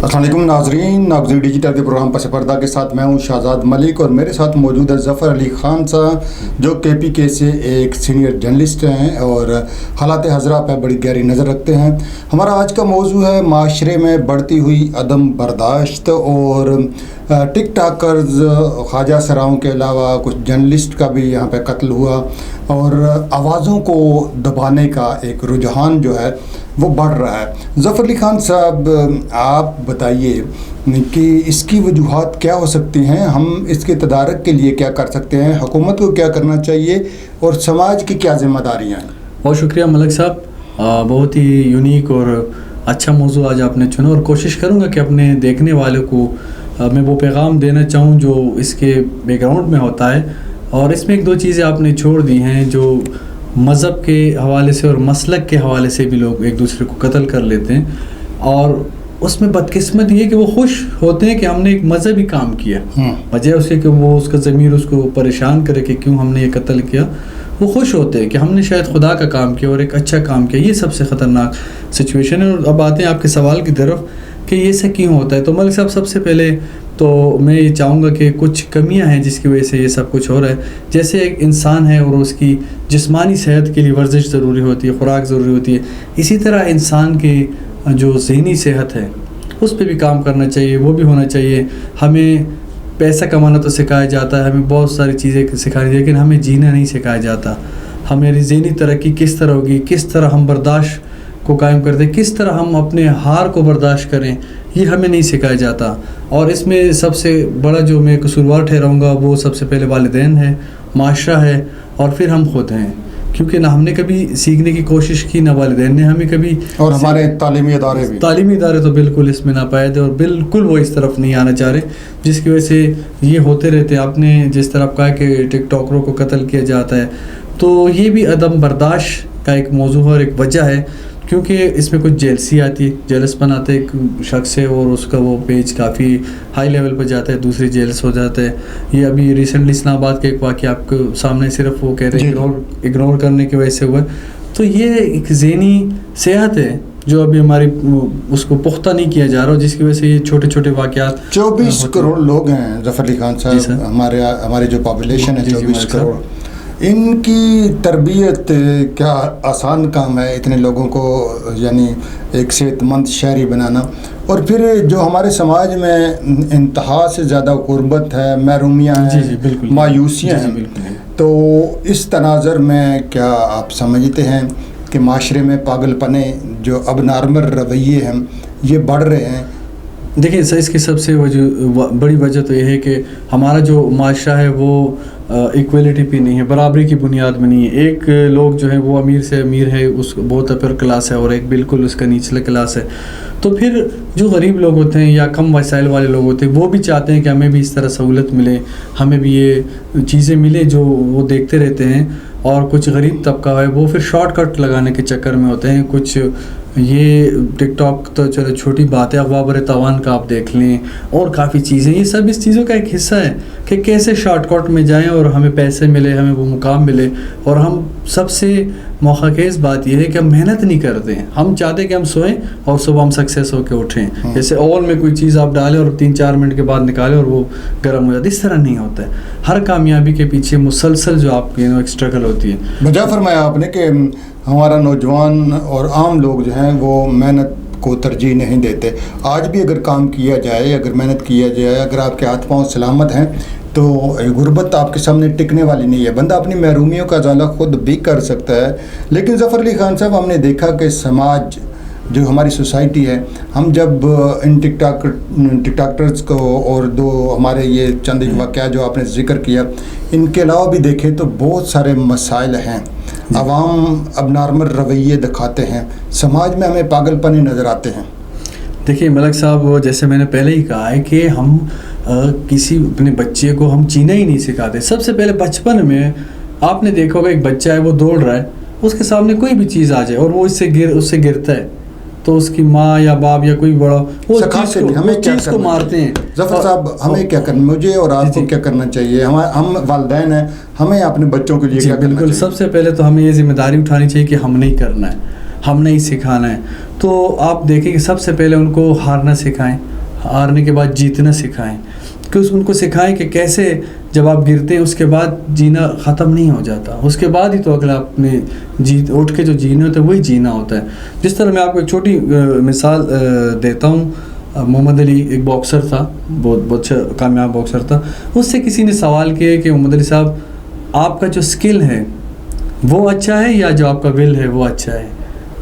अस्सलाम वालेकुम नाज़रीन, नागज़ी डिजिटल के प्रोग्राम पस पर्दा के साथ मैं हूं शाहजाद मलिक और मेरे साथ मौजूद है ज़फ़र अली ख़ान साहब, जो KPK से एक सीनियर जर्नलिस्ट हैं और हालात हज़रा पर बड़ी गहरी नज़र रखते हैं। हमारा आज का मौजू है माशरे में बढ़ती हुई अदम बर्दाश्त और टिक टाकर्स, ख्वाजा सराओं के अलावा कुछ जर्नलिस्ट का भी यहाँ पे कत्ल हुआ और आवाज़ों को दबाने का एक रुझान जो है वो बढ़ रहा है। ज़फ़र अली ख़ान साहब, आप बताइए कि इसकी वजूहात क्या हो सकती हैं, हम इसके तदारक के लिए क्या कर सकते हैं, हुकूमत को क्या करना चाहिए और समाज की क्या ज़िम्मेदारियाँ हैं? बहुत शुक्रिया मलिक साहब, बहुत ही यूनिक और अच्छा मौजू आज आपने चुना और कोशिश करूँगा कि अपने देखने वाले को मैं वो पैगाम देना चाहूँ जो इसके बैकग्राउंड में होता है। और इसमें एक दो चीज़ें आपने छोड़ दी हैं जो मज़हब के हवाले से और मसलक के हवाले से भी लोग एक दूसरे को कत्ल कर लेते हैं, और उसमें बदकिस्मत ये कि वो खुश होते हैं कि हमने एक मजहबी काम किया, वजह उसके कि वो उसका ज़मीर उसको परेशान करे कि क्यों हमने ये कत्ल किया। वो खुश होते हैं कि हमने शायद खुदा का काम किया और एक अच्छा काम किया। ये सबसे ख़तरनाक सिचुएशन है। और अब आते हैं आपके सवाल की तरफ कि ये से क्यों होता है। तो मलिक साहब, सबसे पहले तो मैं ये चाहूँगा कि कुछ कमियां हैं जिसकी वजह से ये सब कुछ हो रहा है। जैसे एक इंसान है और उसकी जिस्मानी सेहत के लिए वर्जिश ज़रूरी होती है, ख़ुराक ज़रूरी होती है, इसी तरह इंसान की जो ज़हनी सेहत है उस पर भी काम करना चाहिए, वो भी होना चाहिए। हमें पैसा कमाना तो सिखाया जाता है, हमें बहुत सारी चीज़ें सिखाई जाती है, लेकिन हमें जीना नहीं सिखाया जाता। हमारी ज़हनी तरक्की किस तरह होगी, किस तरह हम बर्दाश्त को कायम करते, किस तरह हम अपने हार को बर्दाश्त करें, ये हमें नहीं सिखाया जाता। और इसमें सबसे बड़ा जो मैं कसूरवार ठहराऊँगा वो सबसे पहले वालिदैन है, माशरा है और फिर हम खुद हैं, क्योंकि ना हमने कभी सीखने की कोशिश की, ना वालिदैन ने हमें कभी, और हमारे तालीमी इदारे तो बिल्कुल इसमें ना पाए थे और बिल्कुल वो इस तरफ नहीं आना चाह रहे, जिसकी वजह से ये होते रहते हैं। आपने जिस तरह कहा कि टिकटॉकरों को कत्ल किया जाता है, तो ये भी अदम बर्दाश्त का एक मौजू है और एक वजह है, क्योंकि इसमें कुछ जेलसी आती है, जेलस बनाते एक शख्स है और उसका वो पेज काफ़ी हाई लेवल पर जाता है, दूसरी जेलस हो जाता है। ये अभी रिसेंटली इस्लामाबाद का एक वाक़या आपके सामने सिर्फ वो कह रहे हैं इग्नोर करने की वजह से हुआ। तो ये एक ज़हनी सेहत है जो अभी हमारी उसको पुख्ता नहीं किया जा रहा, जिसकी वजह से ये छोटे छोटे वाक़यात। 24 करोड़ लोग हैं ज़फ़र अली ख़ान साहब, हमारे जो पॉपुलेशन है 24 करोड़, इनकी तरबियत क्या आसान काम है, इतने लोगों को यानी एक सेहतमंद शहरी बनाना। और फिर जो हमारे समाज में इंतहा से ज़्यादा गुर्बत है, महरूमियाँ हैं, मायूसियाँ हैं, तो इस तनाज़र में क्या आप समझते हैं कि माशरे में पागलपने जो अब नॉर्मल रवैये हैं ये बढ़ रहे हैं? देखिए सर, इसकी सबसे बड़ी वजह तो ये है कि हमारा जो माशरा है वो इक्वलिटी पे नहीं है, बराबरी की बुनियाद में नहीं है। एक लोग जो है वो अमीर से अमीर है, उस बहुत अपर क्लास है, और एक बिल्कुल उसका निचला क्लास है। तो फिर जो गरीब लोग होते हैं या कम वसाइल वाले लोग होते हैं वो भी चाहते हैं कि हमें भी इस तरह सहूलत मिले, हमें भी ये चीज़ें मिले जो वो देखते रहते हैं। और कुछ गरीब तबका है वो फिर शॉर्टकट लगाने के चक्कर में होते हैं। कुछ ये टिकटॉक तो चलो छोटी बात है, अखबार तावान का आप देख लें और काफ़ी चीज़ें, ये सब इस चीज़ों का एक हिस्सा है कि कैसे शॉर्टकट में जाएं और हमें पैसे मिले, हमें वो मुकाम मिले। और हम सबसे मौक़ाक़ेज़ बात यह है कि हम मेहनत नहीं करते हैं, हम चाहते हैं कि हम सोएं और सुबह हम सक्सेस होकर उठें। जैसे ओवन में कोई चीज़ आप डालें और 3-4 मिनट के बाद निकालें और वो गर्म हो जाती है, इस तरह नहीं होता है। हर कामयाबी के पीछे मुसलसल जो आपकी एक स्ट्रगल होती है। वजह फरमाया आपने कि हमारा नौजवान और आम लोग जो हैं वो मेहनत को तरजीह नहीं देते। आज भी अगर काम किया जाए, अगर मेहनत किया जाए, अगर आपके हाथ पांव सलामत हैं तो गुर्बत आपके सामने टिकने वाली नहीं है। बंदा अपनी महरूमियों का उजाला खुद भी कर सकता है। लेकिन ज़फ़र अली ख़ान साहब, हमने देखा कि समाज जो हमारी सोसाइटी है, हम जब इन टिकटॉकर्स को और दो हमारे ये चंद एक वाक़या जो आपने ज़िक्र किया, इनके अलावा भी देखें तो बहुत सारे मसाइल हैं। अवाम अब नॉर्मल रवैये दिखाते हैं, समाज में हमें पागलपने नज़र आते हैं। देखिए मलिक साहब, जैसे मैंने पहले ही कहा है कि हम किसी अपने बच्चे को हम जीना ही नहीं सिखाते। सबसे पहले बचपन में आपने देखा होगा एक बच्चा है वो दौड़ रहा है, उसके सामने कोई भी चीज़ आ जाए और वो उससे गिरता है तो उसकी माँ या बाप या कोई बड़ा वो चीज़ को मारते हैं। ज़फ़र साहब, हमें क्या करना, मुझे और आपको क्या करना चाहिए? हम वालिदैन हैं, हमें अपने बच्चों के लिए क्या करना चाहिए? सबसे पहले तो हमें ये जिम्मेदारी उठानी चाहिए कि हम नहीं करना है, हम नहीं सिखाना है। तो आप देखें कि सबसे पहले उनको हारना सिखाएं, हारने के बाद जीतना सिखाएं, कि उनको सिखाएं कि कैसे जब आप गिरते हैं उसके बाद जीना ख़त्म नहीं हो जाता, उसके बाद ही तो अगला अपने जीत उठ के जो जीना होता है वही जीना होता है। जिस तरह मैं आपको एक छोटी मिसाल देता हूँ, मोहम्मद अली एक बॉक्सर था, बहुत अच्छा कामयाब बॉक्सर था। उससे किसी ने सवाल किया कि मोहम्मद अली साहब, आपका जो स्किल है वो अच्छा है या जो आपका विल है वो अच्छा है?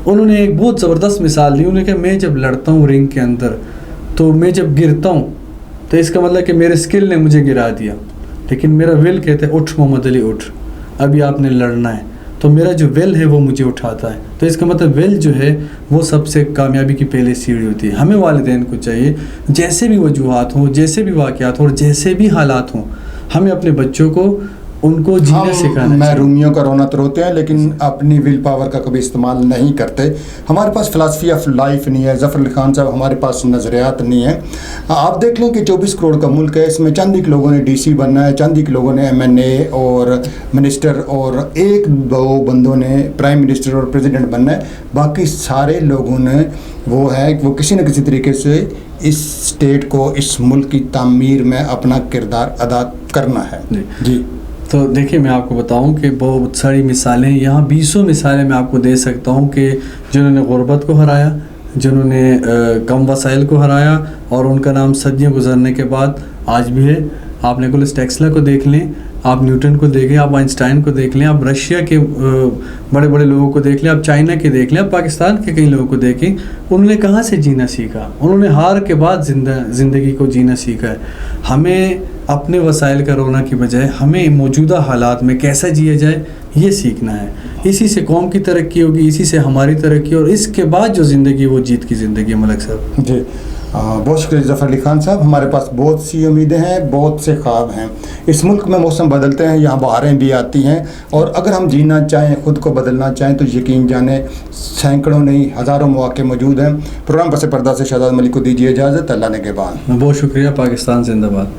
उन्होंने एक बहुत ज़बरदस्त मिसाल दी। उन्होंने कहा मैं जब लड़ता हूँ रिंग के अंदर तो मैं जब गिरता हूँ तो इसका मतलब कि मेरे स्किल ने मुझे गिरा दिया, लेकिन मेरा विल कहता है उठ मोहम्मद अली उठ, अभी आपने लड़ना है। तो मेरा जो विल है वो मुझे उठाता है। तो इसका मतलब विल जो है वो सबसे कामयाबी की पहली सीढ़ी होती है। हमें वालिदैन को चाहिए जैसे भी वजूहात हों, जैसे भी वाक़यात हों और जैसे भी हालात हों, हमें अपने बच्चों को उनको जीना सिखाना चाहिए। महरूमियों का रोना तो रोते हैं लेकिन अपनी विल पावर का कभी इस्तेमाल नहीं करते। हमारे पास फ़िलासफ़ी ऑफ लाइफ नहीं है ज़फ़र अली ख़ान साहब, हमारे पास नज़रियात नहीं है। आप देख लें कि 24 करोड़ का मुल्क है, इसमें चंद ही लोगों ने DC बनना है, चंद ही लोगों ने MNA और मिनिस्टर और एक दो बंदों ने प्राइम मिनिस्टर और प्रेसिडेंट बनना है। बाकी सारे लोगों ने वो है कि वो किसी न किसी तरीके से इस स्टेट को, इस मुल्क की तामीर में अपना किरदार अदा करना है। जी तो देखिए, मैं आपको बताऊं कि बहुत सारी मिसालें, यहाँ 20 मिसालें मैं आपको दे सकता हूं कि जिन्होंने गुर्बत को हराया, जिन्होंने कम वसाइल को हराया और उनका नाम सदियों गुजरने के बाद आज भी है। आप निकोलस टेस्ला को देख लें, आप न्यूटन को देखें, आप आइंस्टाइन को देख लें, आप रशिया के बड़े बड़े लोगों को देख लें, आप चाइना के देख लें, आप पाकिस्तान के कई लोगों को देखें। उन्होंने कहाँ से जीना सीखा? उन्होंने हार के बाद ज़िंदगी को जीना सीखा है। हमें अपने वसाइल का रोना की बजाय हमें मौजूदा हालात में कैसा जिया जाए ये सीखना है। इसी से कौम की तरक्की होगी, इसी से हमारी तरक्की, और इसके बाद जो ज़िंदगी वो जीत की ज़िंदगी है। मलिक साहब जी बहुत शुक्रिया ज़फ़र अली ख़ान साहब। हमारे पास बहुत सी उम्मीदें हैं, बहुत से ख्वाब हैं। इस मुल्क में मौसम बदलते हैं, यहाँ बहारें भी आती हैं, और अगर हम जीना चाहें, ख़ुद को बदलना चाहें तो यकीन जाने सैकड़ों नहीं हज़ारों मौके मौजूद हैं। प्रोग्राम पस पर्दा से शहजाद मलिक को दीजिए इजाज़त। अल्लाह ने के बाद। बहुत शुक्रिया। पाकिस्तान जिंदाबाद।